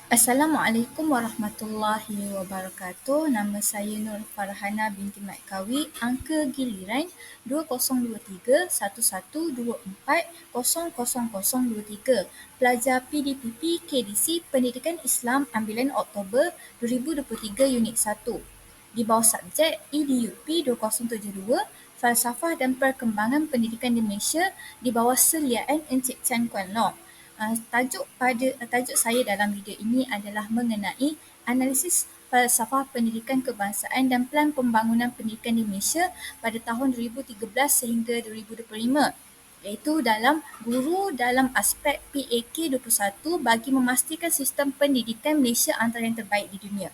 Assalamualaikum warahmatullahi wabarakatuh. Nama saya Nur Farhana binti Mat Kawi. Angka giliran 2023-1124-00023. Pelajar PDPP KDC Pendidikan Islam Ambilan Oktober 2023 Unit 1. Di bawah subjek EDUP 2072 Falsafah dan Perkembangan Pendidikan di Malaysia di bawah seliaan Encik Chan Kuan Long. Tajuk saya dalam video ini adalah mengenai analisis falsafah pendidikan kebangsaan dan pelan pembangunan pendidikan di Malaysia pada tahun 2013 sehingga 2025, iaitu dalam guru dalam aspek PAK 21 bagi memastikan sistem pendidikan Malaysia antara yang terbaik di dunia.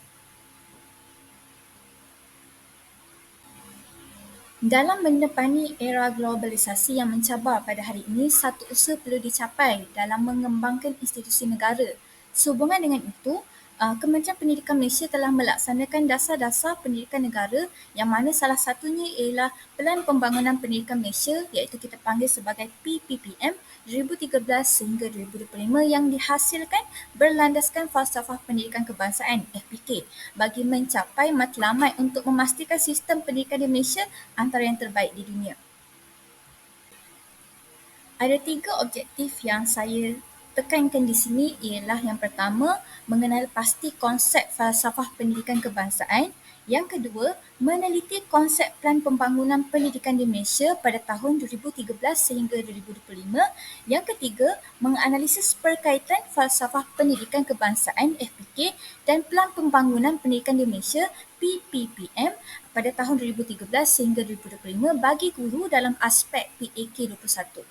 Dalam menepani era globalisasi yang mencabar pada hari ini, satu usaha perlu dicapai dalam mengembangkan institusi negara. Sehubungan dengan itu, Kementerian Pendidikan Malaysia telah melaksanakan dasar-dasar pendidikan negara yang mana salah satunya ialah Pelan Pembangunan Pendidikan Malaysia, iaitu kita panggil sebagai PPPM 2013 sehingga 2025 yang dihasilkan berlandaskan falsafah pendidikan kebangsaan FPK bagi mencapai matlamat untuk memastikan sistem pendidikan di Malaysia antara yang terbaik di dunia. Ada 3 objektif yang saya tekankan di sini ialah yang pertama, mengenal pasti konsep falsafah pendidikan kebangsaan. Yang kedua, meneliti konsep Pelan Pembangunan Pendidikan di Malaysia pada tahun 2013 sehingga 2025. Yang ketiga, menganalisis perkaitan falsafah pendidikan kebangsaan FPK dan Pelan Pembangunan Pendidikan di Malaysia PPPM pada tahun 2013 sehingga 2025 bagi guru dalam aspek PAK 21.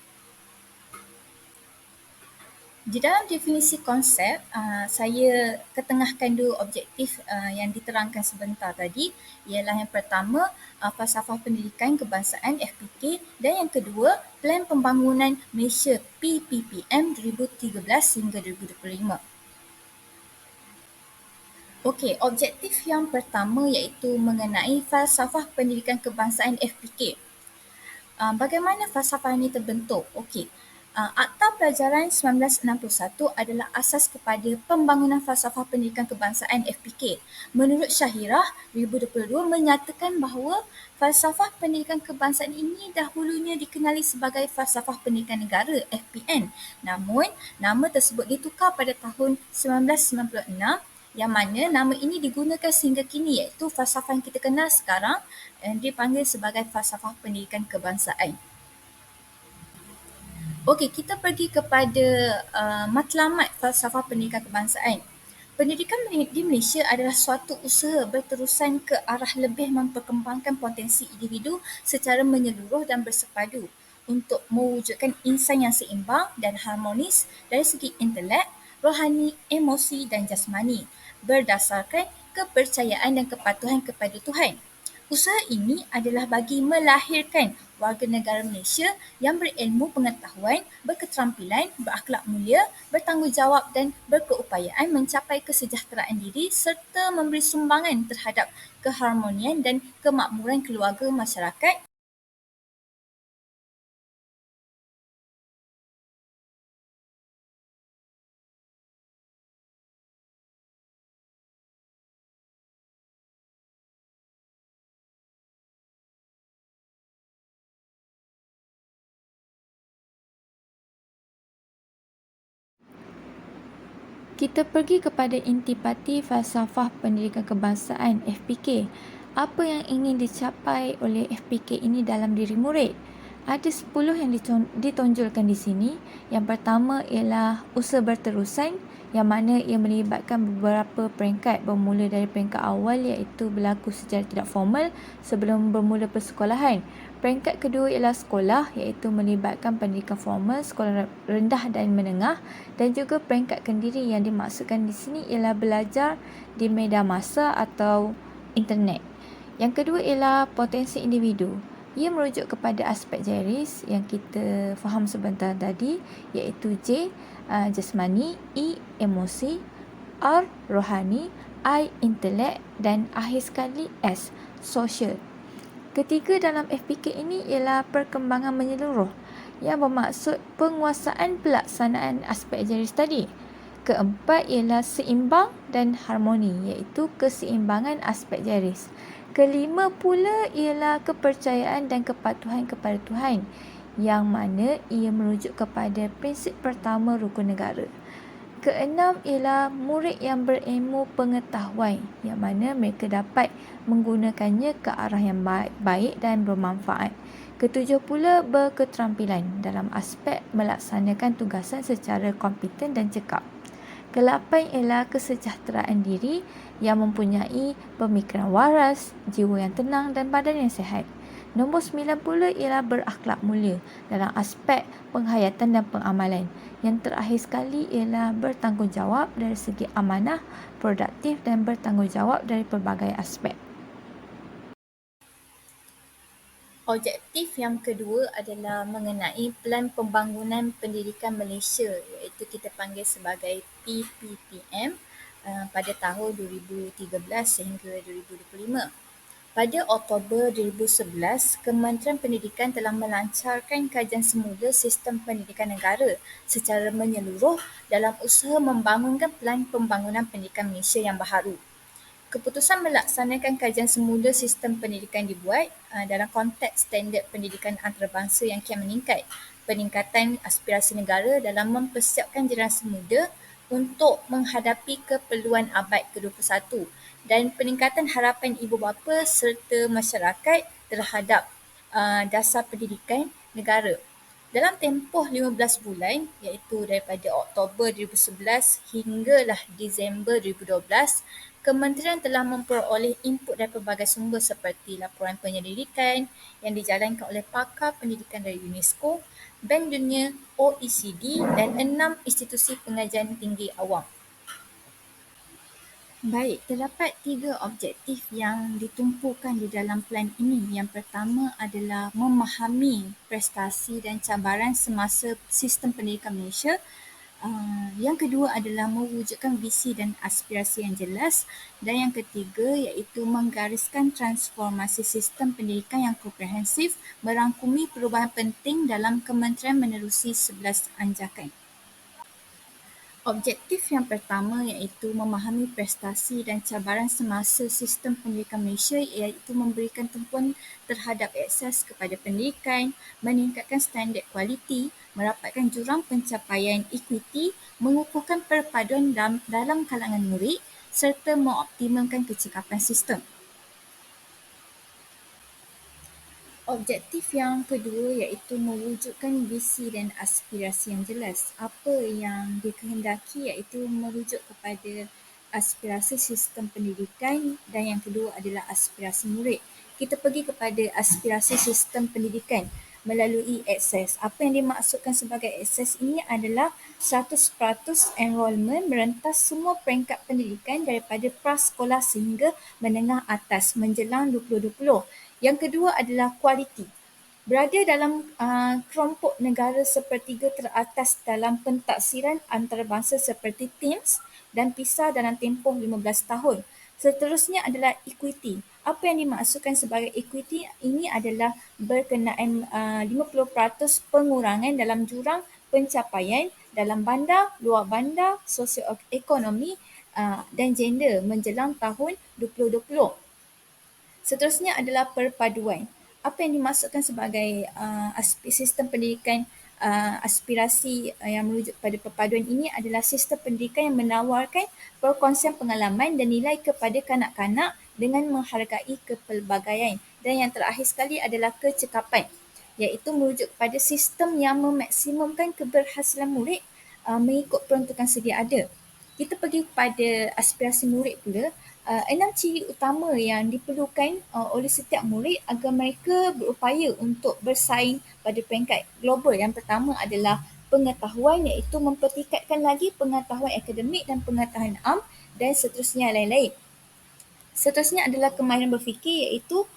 Di dalam definisi konsep, saya ketengahkan dua objektif yang diterangkan sebentar tadi, ialah yang pertama, falsafah pendidikan kebangsaan FPK dan yang kedua, Pelan Pembangunan Malaysia PPPM 2013 hingga 2025. Okey, objektif yang pertama iaitu mengenai falsafah pendidikan kebangsaan FPK. Bagaimana falsafah ini terbentuk? Okey, Akta Pelajaran 1961 adalah asas kepada pembangunan falsafah pendidikan kebangsaan FPK. Menurut Syahirah 2022 menyatakan bahawa falsafah pendidikan kebangsaan ini dahulunya dikenali sebagai falsafah pendidikan negara FPN. Namun, nama tersebut ditukar pada tahun 1996 yang mana nama ini digunakan sehingga kini iaitu falsafah yang kita kenal sekarang dipanggil sebagai falsafah pendidikan kebangsaan. Okey, kita pergi kepada matlamat falsafah pendidikan kebangsaan. Pendidikan di Malaysia adalah suatu usaha berterusan ke arah lebih memperkembangkan potensi individu secara menyeluruh dan bersepadu untuk mewujudkan insan yang seimbang dan harmonis dari segi intelek, rohani, emosi dan jasmani berdasarkan kepercayaan dan kepatuhan kepada Tuhan. Usaha ini adalah bagi melahirkan warga negara Malaysia yang berilmu pengetahuan, berketerampilan, berakhlak mulia, bertanggungjawab dan berkeupayaan mencapai kesejahteraan diri serta memberi sumbangan terhadap keharmonian dan kemakmuran keluarga masyarakat. Kita pergi kepada intipati falsafah pendidikan kebangsaan FPK. Apa yang ingin dicapai oleh FPK ini dalam diri murid? Ada 10 yang ditonjolkan di sini. Yang pertama ialah usaha berterusan yang mana ia melibatkan beberapa peringkat bermula dari peringkat awal iaitu berlaku secara tidak formal sebelum bermula persekolahan. Peringkat kedua ialah sekolah iaitu melibatkan pendidikan formal, sekolah rendah dan menengah dan juga peringkat kendiri yang dimaksudkan di sini ialah belajar di media massa atau internet. Yang kedua ialah potensi individu. Ia merujuk kepada aspek Jerris yang kita faham sebentar tadi iaitu J, jasmani, E, emosi, R, rohani, I, intelek dan akhir sekali S, social. Ketiga dalam FPK ini ialah perkembangan menyeluruh yang bermaksud penguasaan pelaksanaan aspek Jerris tadi. Keempat ialah seimbang dan harmoni, iaitu keseimbangan aspek jeris. Kelima pula ialah kepercayaan dan kepatuhan kepada Tuhan, yang mana ia merujuk kepada prinsip pertama rukun negara. Keenam ialah murid yang berilmu pengetahuan, yang mana mereka dapat menggunakannya ke arah yang baik dan bermanfaat. Ketujuh pula berketerampilan dalam aspek melaksanakan tugasan secara kompeten dan cekap. Kelapan ialah kesejahteraan diri yang mempunyai pemikiran waras, jiwa yang tenang dan badan yang sihat. Nombor 9 pula ialah berakhlak mulia dalam aspek penghayatan dan pengamalan. Yang terakhir sekali ialah bertanggungjawab dari segi amanah, produktif dan bertanggungjawab dari pelbagai aspek. Objektif yang kedua adalah mengenai Pelan Pembangunan Pendidikan Malaysia, iaitu kita panggil sebagai PPPM pada tahun 2013 sehingga 2025. Pada Oktober 2011, Kementerian Pendidikan telah melancarkan kajian semula sistem pendidikan negara secara menyeluruh dalam usaha membangunkan Pelan Pembangunan Pendidikan Malaysia yang baharu. Keputusan melaksanakan kajian semula sistem pendidikan dibuat dalam konteks standard pendidikan antarabangsa yang kian meningkat, peningkatan aspirasi negara dalam mempersiapkan generasi muda untuk menghadapi keperluan abad ke-21 dan peningkatan harapan ibu bapa serta masyarakat terhadap dasar pendidikan negara. Dalam tempoh 15 bulan, iaitu daripada Oktober 2011 hinggalah Disember 2012, Kementerian telah memperoleh input dari pelbagai sumber seperti laporan penyelidikan yang dijalankan oleh pakar pendidikan dari UNESCO, Bank Dunia, OECD dan 6 institusi pengajian tinggi awam. Baik, terdapat 3 objektif yang ditumpukan di dalam pelan ini. Yang pertama adalah memahami prestasi dan cabaran semasa sistem pendidikan Malaysia. Yang kedua adalah mewujudkan visi dan aspirasi yang jelas. Dan yang ketiga iaitu menggariskan transformasi sistem pendidikan yang komprehensif, merangkumi perubahan penting dalam kementerian menerusi 11 anjakan. Objektif yang pertama iaitu memahami prestasi dan cabaran semasa sistem pendidikan Malaysia, iaitu memberikan tumpuan terhadap akses kepada pendidikan, meningkatkan standard kualiti, merapatkan jurang pencapaian equity, mengukuhkan perpaduan dalam kalangan murid serta mengoptimalkan kecekapan sistem. Objektif yang kedua iaitu mewujudkan visi dan aspirasi yang jelas. Apa yang dikehendaki iaitu merujuk kepada aspirasi sistem pendidikan dan yang kedua adalah aspirasi murid. Kita pergi kepada aspirasi sistem pendidikan melalui akses. Apa yang dimaksudkan sebagai akses ini adalah 100% enrolment merentas semua peringkat pendidikan daripada prasekolah sehingga menengah atas menjelang 2020. Yang kedua adalah kualiti. Berada dalam kelompok negara sepertiga teratas dalam pentaksiran antarabangsa seperti TIMSS dan PISA dalam tempoh 15 tahun. Seterusnya adalah equity. Apa yang dimaksudkan sebagai equity ini adalah berkenaan 50% pengurangan dalam jurang pencapaian dalam bandar, luar bandar, sosioekonomi dan gender menjelang tahun 2020. Seterusnya adalah perpaduan. Apa yang dimaksudkan sebagai sistem pendidikan aspirasi yang merujuk pada perpaduan ini adalah sistem pendidikan yang menawarkan perkongsian pengalaman dan nilai kepada kanak-kanak dengan menghargai kepelbagaian. Dan yang terakhir sekali adalah kecekapan, iaitu merujuk kepada sistem yang memaksimumkan keberhasilan murid mengikut peruntukan sedia ada. Kita pergi kepada aspirasi murid pula. 6 ciri utama yang diperlukan oleh setiap murid agar mereka berupaya untuk bersaing pada peringkat global. Yang pertama adalah pengetahuan, iaitu mempertingkatkan lagi pengetahuan akademik dan pengetahuan am dan seterusnya lain-lain. Seterusnya adalah kemahiran berfikir, iaitu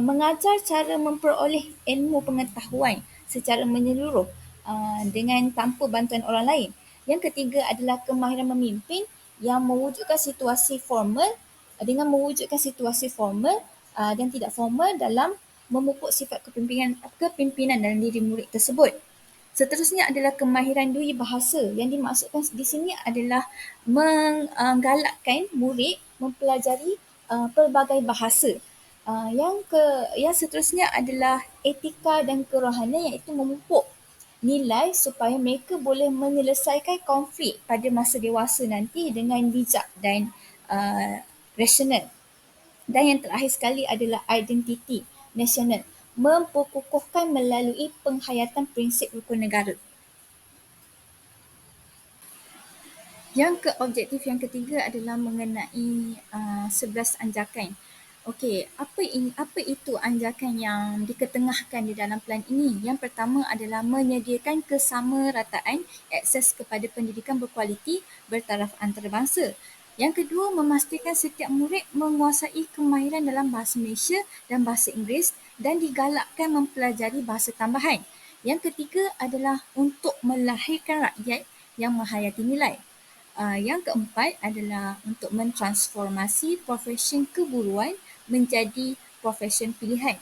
mengajar cara memperoleh ilmu pengetahuan secara menyeluruh dengan tanpa bantuan orang lain. Yang ketiga adalah kemahiran memimpin yang mewujudkan situasi formal dan tidak formal dalam memupuk sifat kepimpinan dalam diri murid tersebut. Seterusnya adalah kemahiran dui bahasa. Yang dimaksudkan di sini adalah menggalakkan murid mempelajari pelbagai bahasa. Yang seterusnya adalah etika dan kerohanian, iaitu memupuk nilai supaya mereka boleh menyelesaikan konflik pada masa dewasa nanti dengan bijak dan rasional. Dan yang terakhir sekali adalah identiti nasional, memperkukuhkan melalui penghayatan prinsip rukun negara. Objektif yang ketiga adalah mengenai 11 anjakan. Okey, apa itu anjakan yang diketengahkan di dalam pelan ini? Yang pertama adalah menyediakan kesamarataan akses kepada pendidikan berkualiti bertaraf antarabangsa. Yang kedua, memastikan setiap murid menguasai kemahiran dalam bahasa Malaysia dan bahasa Inggeris dan digalakkan mempelajari bahasa tambahan. Yang ketiga adalah untuk melahirkan rakyat yang menghayati nilai. Yang keempat adalah untuk mentransformasi profesi keguruan menjadi profesi pilihan.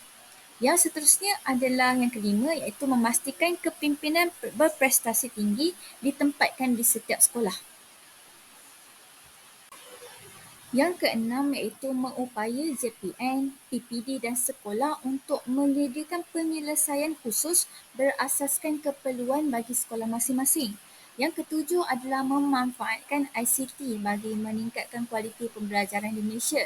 Yang seterusnya adalah yang kelima, iaitu memastikan kepimpinan berprestasi tinggi ditempatkan di setiap sekolah. Yang keenam iaitu mengupaya JPN, PPD dan sekolah untuk menyediakan penyelesaian khusus berasaskan keperluan bagi sekolah masing-masing. Yang ketujuh adalah memanfaatkan ICT bagi meningkatkan kualiti pembelajaran di Malaysia.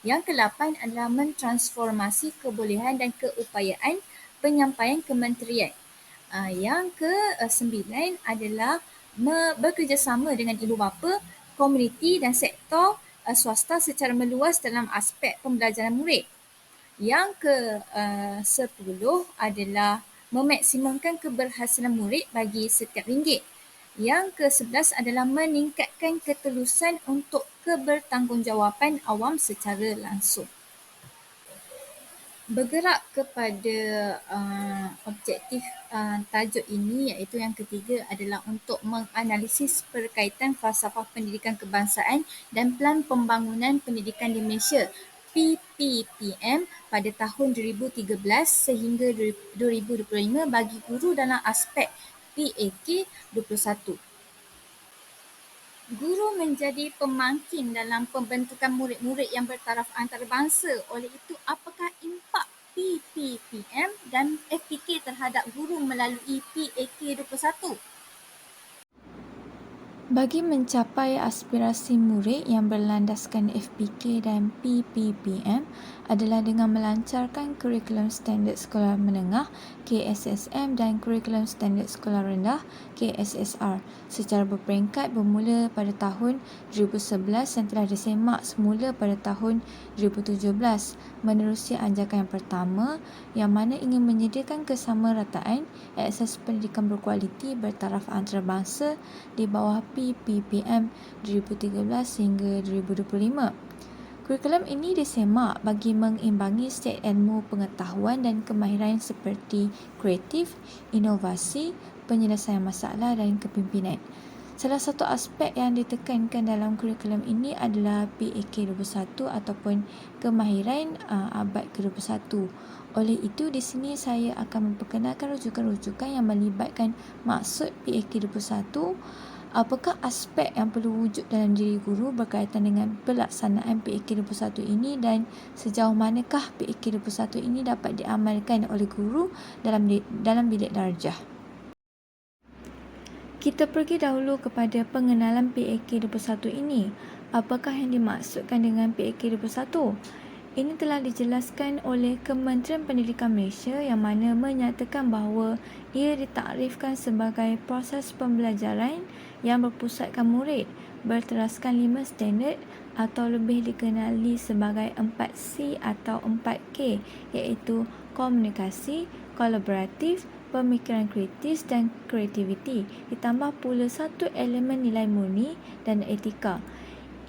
Yang kedelapan adalah mentransformasi kebolehan dan keupayaan penyampaian kementerian. Yang kesembilan adalah bekerjasama dengan ibu bapa, komuniti dan sektor swasta secara meluas dalam aspek pembelajaran murid. Yang ke-10 adalah memaksimumkan keberhasilan murid bagi setiap ringgit. Yang ke-11 adalah meningkatkan ketulusan untuk kebertanggungjawatan awam secara langsung. Bergerak kepada objektif tajuk ini, iaitu yang ketiga adalah untuk menganalisis perkaitan falsafah pendidikan kebangsaan dan Pelan Pembangunan Pendidikan di Malaysia PPPM pada tahun 2013 sehingga 2025 bagi guru dalam aspek PAK 21. Guru menjadi pemangkin dalam pembentukan murid-murid yang bertaraf antarabangsa. Oleh itu, apakah impak PPPM dan FPK terhadap guru melalui PAK 21? Bagi mencapai aspirasi murid yang berlandaskan FPK dan PPPM adalah dengan melancarkan kurikulum standard sekolah menengah KSSM dan kurikulum standard sekolah rendah KSSR secara berperingkat bermula pada tahun 2011 yang telah disemak semula pada tahun 2017 menerusi anjakan yang pertama yang mana ingin menyediakan kesamarataan akses pendidikan berkualiti bertaraf antarabangsa di bawah PPPM 2013 hingga 2025. Kurikulum ini disemak bagi mengimbangi set ilmu pengetahuan dan kemahiran seperti kreatif, inovasi, penyelesaian masalah dan kepimpinan. Salah satu aspek yang ditekankan dalam kurikulum ini adalah PAK 21 ataupun kemahiran abad ke-21. Oleh itu, di sini saya akan memperkenalkan rujukan-rujukan yang melibatkan maksud PAK 21, apakah aspek yang perlu wujud dalam diri guru berkaitan dengan pelaksanaan PAK 21 ini dan sejauh manakah PAK 21 ini dapat diamalkan oleh guru dalam bilik darjah. Kita pergi dahulu kepada pengenalan PAK 21 ini. Apakah yang dimaksudkan dengan PAK 21? Ini telah dijelaskan oleh Kementerian Pendidikan Malaysia yang mana menyatakan bahawa ia ditakrifkan sebagai proses pembelajaran yang berpusatkan murid berteraskan 5 standard atau lebih dikenali sebagai 4C atau 4K, iaitu komunikasi, kolaboratif, pemikiran kritis dan kreativiti, ditambah pula satu elemen nilai murni dan etika.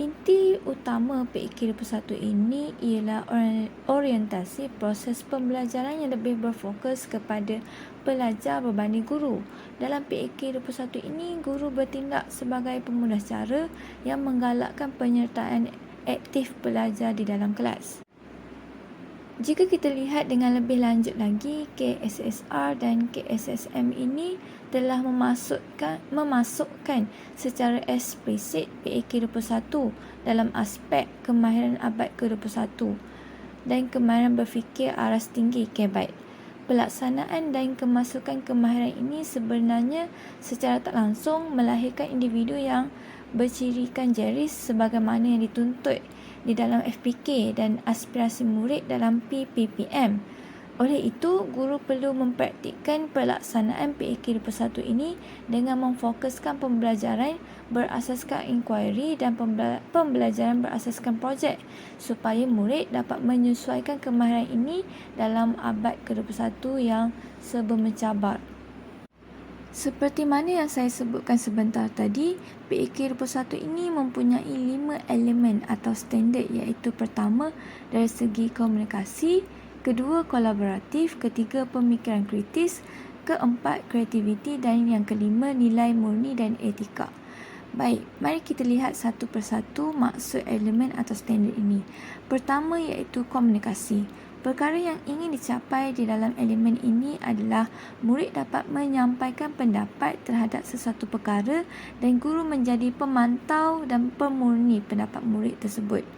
Inti utama PAK 21 ini ialah orientasi proses pembelajaran yang lebih berfokus kepada pelajar berbanding guru. Dalam PAK 21 ini, guru bertindak sebagai pemudah cara yang menggalakkan penyertaan aktif pelajar di dalam kelas. Jika kita lihat dengan lebih lanjut lagi, KSSR dan KSSM ini telah memasukkan secara eksplisit PAK21 dalam aspek kemahiran abad ke-21 dan kemahiran berfikir aras tinggi KBITE. Pelaksanaan dan kemasukan kemahiran ini sebenarnya secara tak langsung melahirkan individu yang bercirikan jeris sebagaimana yang dituntut di dalam FPK dan aspirasi murid dalam PPPM. Oleh itu, guru perlu mempraktikkan pelaksanaan PAK21 ini dengan memfokuskan pembelajaran berasaskan inquiry dan pembelajaran berasaskan projek supaya murid dapat menyesuaikan kemahiran ini dalam abad ke-21 yang serba mencabar. Seperti mana yang saya sebutkan sebentar tadi, PAK21 ini mempunyai 5 elemen atau standard, iaitu pertama dari segi komunikasi, kedua kolaboratif, ketiga pemikiran kritis, keempat kreativiti dan yang kelima nilai murni dan etika. Baik, mari kita lihat satu persatu maksud elemen atau standard ini. Pertama iaitu komunikasi. Perkara yang ingin dicapai di dalam elemen ini adalah murid dapat menyampaikan pendapat terhadap sesuatu perkara dan guru menjadi pemantau dan pemurni pendapat murid tersebut.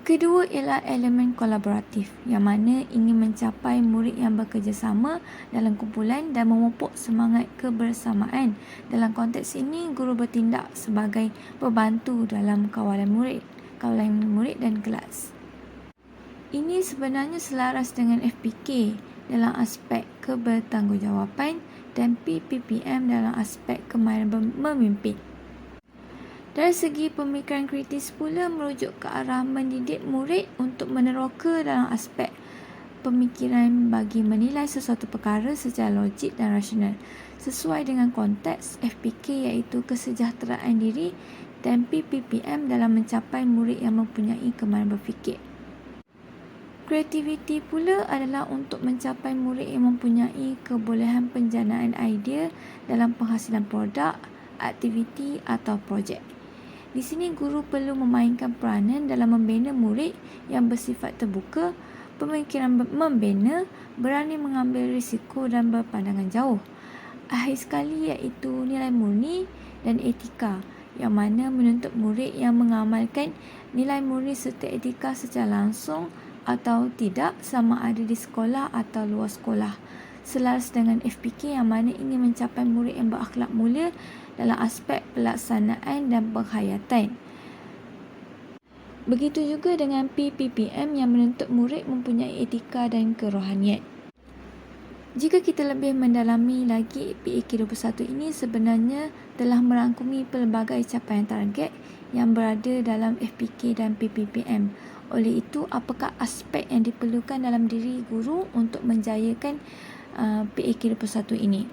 Kedua ialah elemen kolaboratif, yang mana ingin mencapai murid yang bekerjasama dalam kumpulan dan memupuk semangat kebersamaan. Dalam konteks ini, guru bertindak sebagai pembantu dalam kawalan murid dan kelas. Ini sebenarnya selaras dengan FPK dalam aspek kebertanggungjawapan dan PPPM dalam aspek kemahiran memimpin. Dari segi pemikiran kritis pula merujuk ke arah mendidik murid untuk meneroka dalam aspek pemikiran bagi menilai sesuatu perkara secara logik dan rasional sesuai dengan konteks FPK iaitu kesejahteraan diri dan PPPM dalam mencapai murid yang mempunyai kemahiran berfikir. Kreativiti pula adalah untuk mencapai murid yang mempunyai kebolehan penjanaan idea dalam penghasilan produk, aktiviti atau projek. Di sini guru perlu memainkan peranan dalam membina murid yang bersifat terbuka, pemikiran membina, berani mengambil risiko dan berpandangan jauh. Akhir sekali iaitu nilai murni dan etika, yang mana menuntut murid yang mengamalkan nilai murni serta etika secara langsung atau tidak sama ada di sekolah atau luar sekolah. Selaras dengan FPK yang mana ingin mencapai murid yang berakhlak mulia dalam aspek pelaksanaan dan penghayatan. Begitu juga dengan PPPM yang menuntut murid mempunyai etika dan kerohanian. Jika kita lebih mendalami lagi, PAK21 ini sebenarnya telah merangkumi pelbagai capaian target yang berada dalam FPK dan PPPM. Oleh itu, apakah aspek yang diperlukan dalam diri guru untuk menjayakan PAK21 ini?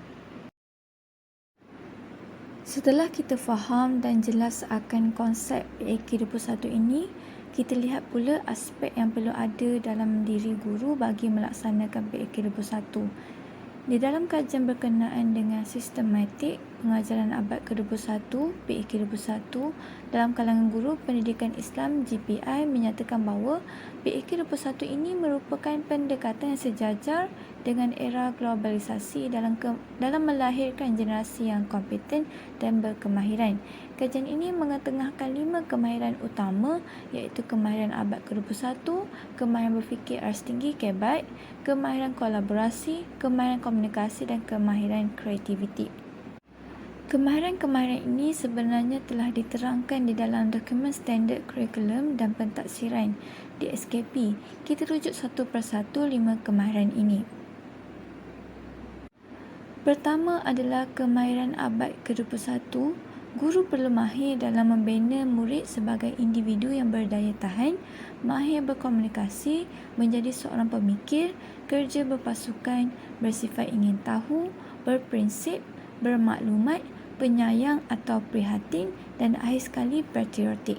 Setelah kita faham dan jelas akan konsep PAK21 ini, kita lihat pula aspek yang perlu ada dalam diri guru bagi melaksanakan PAK21. Di dalam kajian berkenaan dengan sistematik pengajaran abad ke-21, PAK21, dalam kalangan guru pendidikan Islam GPI menyatakan bahawa PAK21 ini merupakan pendekatan yang sejajar dengan era globalisasi dalam melahirkan generasi yang kompeten dan berkemahiran. Kajian ini mengetengahkan 5 kemahiran utama iaitu kemahiran abad ke-21, kemahiran berfikir aras tinggi KBITE, kemahiran kolaborasi, kemahiran komunikasi dan kemahiran kreativiti. Kemahiran-kemahiran ini sebenarnya telah diterangkan di dalam dokumen standard kurikulum dan pentaksiran di SKP. Kita rujuk satu persatu 5 kemahiran ini. Pertama adalah kemahiran abad ke-21. Guru perlu mahir dalam membina murid sebagai individu yang berdaya tahan, mahir berkomunikasi, menjadi seorang pemikir, kerja berpasukan, bersifat ingin tahu, berprinsip, bermaklumat, penyayang atau prihatin dan akhir sekali patriotik.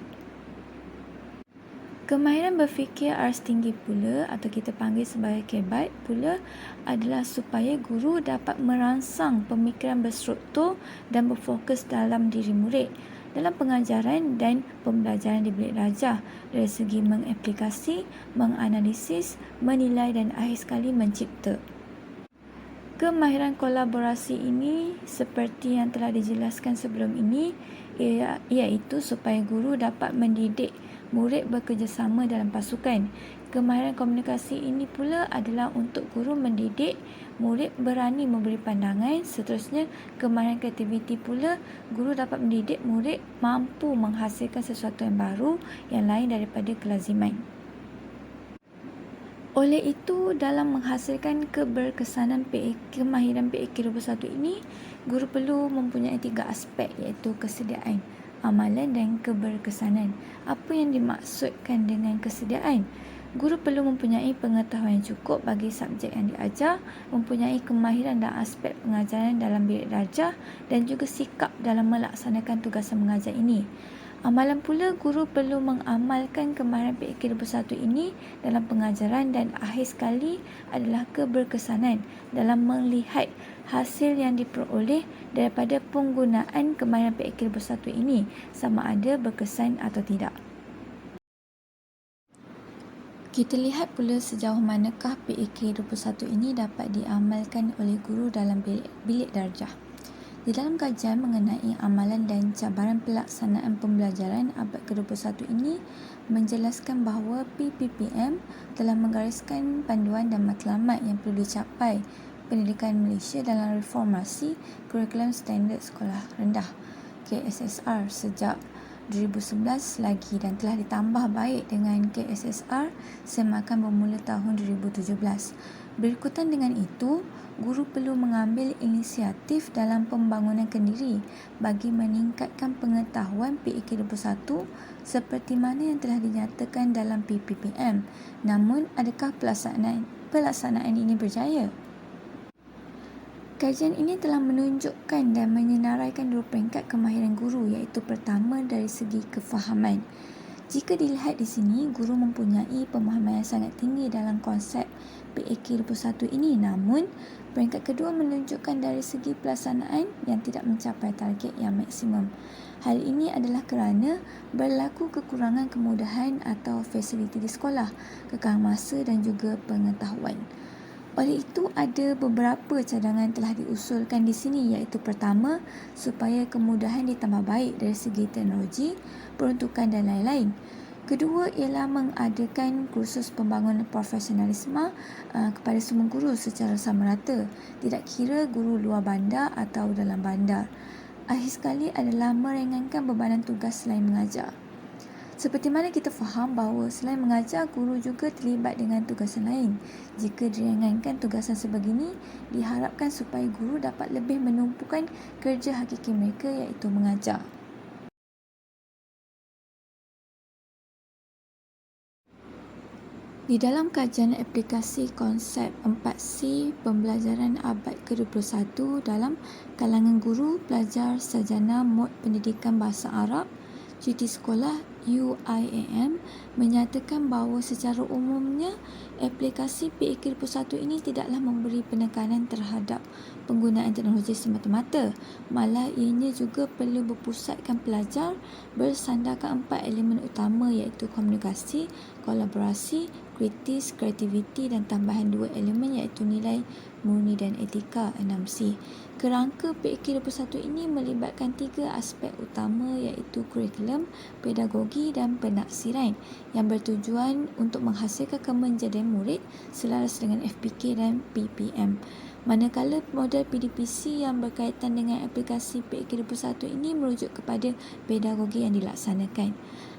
Kemahiran berfikir aras tinggi pula atau kita panggil sebagai KBITE pula adalah supaya guru dapat merangsang pemikiran berstruktur dan berfokus dalam diri murid. dalam pengajaran dan pembelajaran di bilik darjah dari segi mengaplikasi, menganalisis, menilai dan akhir sekali mencipta. Kemahiran kolaborasi ini seperti yang telah dijelaskan sebelum ini iaitu supaya guru dapat mendidik murid bekerjasama dalam pasukan. Kemahiran komunikasi ini pula adalah untuk guru mendidik murid berani memberi pandangan. Seterusnya, kemahiran kreativiti pula guru dapat mendidik murid mampu menghasilkan sesuatu yang baru yang lain daripada kelaziman. Oleh itu, dalam menghasilkan keberkesanan kemahiran PAK 21 ini, guru perlu mempunyai 3 aspek iaitu kesediaan, amalan dan keberkesanan. Apa yang dimaksudkan dengan kesediaan? Guru perlu mempunyai pengetahuan yang cukup bagi subjek yang diajar, mempunyai kemahiran dan aspek pengajaran dalam bilik darjah dan juga sikap dalam melaksanakan tugasan mengajar ini. Amalan pula, guru perlu mengamalkan kemahiran PAK 21 ini dalam pengajaran dan akhir sekali adalah keberkesanan dalam melihat hasil yang diperoleh daripada penggunaan kemahiran PAK 21 ini sama ada berkesan atau tidak. Kita lihat pula sejauh manakah PAK 21 ini dapat diamalkan oleh guru dalam bilik darjah. Di dalam kajian mengenai amalan dan cabaran pelaksanaan pembelajaran abad ke-21 ini menjelaskan bahawa PPPM telah menggariskan panduan dan matlamat yang perlu dicapai pendidikan Malaysia dalam reformasi kurikulum standard sekolah rendah KSSR sejak 2011 lagi dan telah ditambah baik dengan KSSR semakan bermula tahun 2017. Berikutan dengan itu, guru perlu mengambil inisiatif dalam pembangunan kendiri bagi meningkatkan pengetahuan PAK 21 seperti mana yang telah dinyatakan dalam PPPM. Namun, adakah pelaksanaan ini berjaya? Kajian ini telah menunjukkan dan menyenaraikan 2 peringkat kemahiran guru iaitu pertama dari segi kefahaman. Jika dilihat di sini, guru mempunyai pemahaman yang sangat tinggi dalam konsep PAK 21 ini, namun peringkat kedua menunjukkan dari segi pelaksanaan yang tidak mencapai target yang maksimum. Hal ini adalah kerana berlaku kekurangan kemudahan atau fasiliti di sekolah, kekalangan masa dan juga pengetahuan. Oleh itu, ada beberapa cadangan telah diusulkan di sini iaitu pertama, supaya kemudahan ditambah baik dari segi teknologi, peruntukan dan lain-lain. Kedua ialah mengadakan kursus pembangunan profesionalisme kepada semua guru secara sama rata, tidak kira guru luar bandar atau dalam bandar. Akhir sekali adalah meringankan bebanan tugas selain mengajar. Seperti mana kita faham bahawa selain mengajar, guru juga terlibat dengan tugasan lain. Jika diringankan tugasan sebegini, diharapkan supaya guru dapat lebih menumpukan kerja hakiki mereka iaitu mengajar. Di dalam kajian aplikasi konsep 4C pembelajaran abad ke-21 dalam kalangan guru, pelajar, sarjana mod pendidikan bahasa Arab, cuti sekolah UIAM menyatakan bahawa secara umumnya aplikasi PAK 21 ini tidaklah memberi penekanan terhadap penggunaan teknologi semata-mata, malah ianya juga perlu berpusatkan pelajar bersandarkan 4 elemen utama iaitu komunikasi, kolaborasi, kritis, kreativiti dan tambahan 2 elemen iaitu nilai murni dan etika 6C. Kerangka PAK 21 ini melibatkan 3 aspek utama iaitu kurikulum, pedagogi dan penaksiran yang bertujuan untuk menghasilkan kemenjadian murid selaras dengan FPK dan PPM. Manakala model PDPC yang berkaitan dengan aplikasi PAK 21 ini merujuk kepada pedagogi yang dilaksanakan.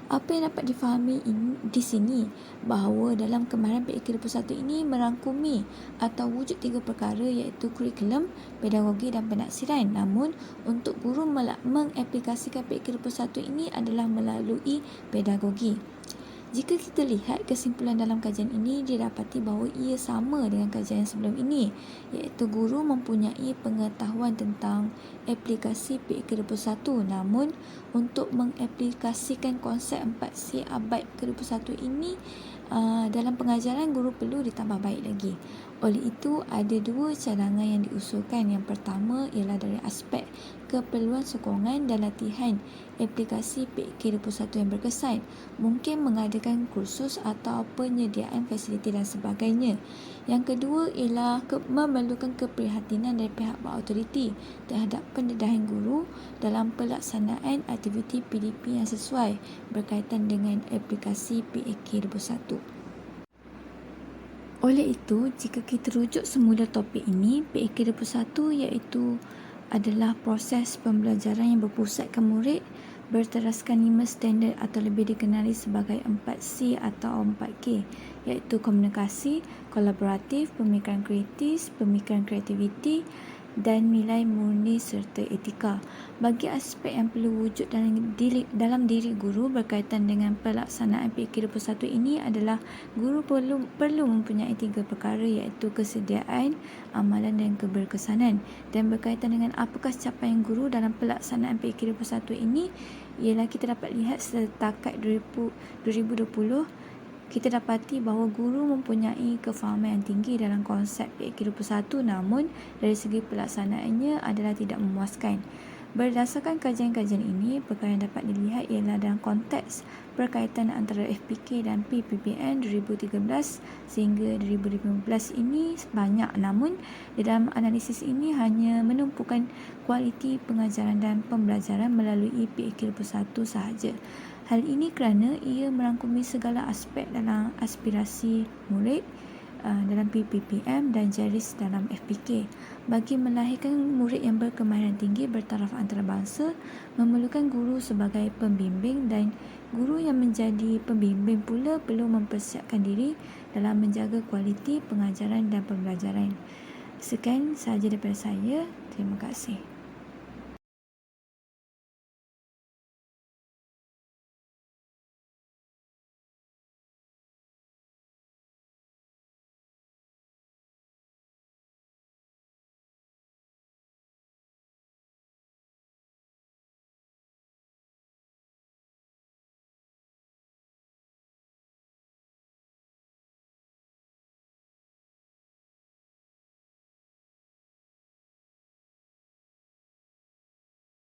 Apa yang dapat difahami di sini bahawa dalam kemahiran PAK 21 ini merangkumi atau wujud 3 perkara iaitu kurikulum, pedagogi dan penaksiran. Namun untuk guru mengaplikasikan PAK 21 ini adalah melalui pedagogi. Jika kita lihat kesimpulan dalam kajian ini, didapati bahawa ia sama dengan kajian sebelum ini, iaitu guru mempunyai pengetahuan tentang aplikasi PAK 21. Namun, untuk mengaplikasikan konsep 4C abad ke-21 ini dalam pengajaran guru perlu ditambah baik lagi. Oleh itu, ada dua cadangan yang diusulkan. Yang pertama ialah dari aspek keperluan sokongan dan latihan aplikasi PK21 yang berkesan. Mungkin mengadakan kursus atau penyediaan fasiliti dan sebagainya. Yang kedua ialah memerlukan keprihatinan dari pihak berautoriti terhadap pendedahan guru dalam pelaksanaan aktiviti PDP yang sesuai berkaitan dengan aplikasi PK21. Oleh itu, jika kita rujuk semula topik ini, PK21 iaitu adalah proses pembelajaran yang berpusatkan murid berteraskan 5 standard atau lebih dikenali sebagai 4C atau 4K, iaitu komunikasi, kolaboratif, pemikiran kritis, pemikiran kreativiti, dan nilai murni serta etika. Bagi aspek yang perlu wujud dalam diri guru berkaitan dengan pelaksanaan PK21 ini adalah guru perlu mempunyai 3 perkara, iaitu kesediaan, amalan dan keberkesanan. Dan berkaitan dengan apakah capaian guru dalam pelaksanaan PK21 ini, ialah kita dapat lihat setakat 2020 kita dapati bahawa guru mempunyai kefahaman yang tinggi dalam konsep PK21, namun dari segi pelaksanaannya adalah tidak memuaskan. Berdasarkan kajian-kajian ini, perkara yang dapat dilihat ialah dalam konteks berkaitan antara FPK dan PPPN 2013 sehingga 2015 ini banyak, namun di dalam analisis ini hanya menumpukan kualiti pengajaran dan pembelajaran melalui PK21 sahaja. Hal ini kerana ia merangkumi segala aspek dalam aspirasi murid dalam PPPM dan JARIS dalam FPK. Bagi melahirkan murid yang berkemahiran tinggi bertaraf antarabangsa, memerlukan guru sebagai pembimbing, dan guru yang menjadi pembimbing pula perlu mempersiapkan diri dalam menjaga kualiti pengajaran dan pembelajaran. Sekian sahaja daripada saya. Terima kasih.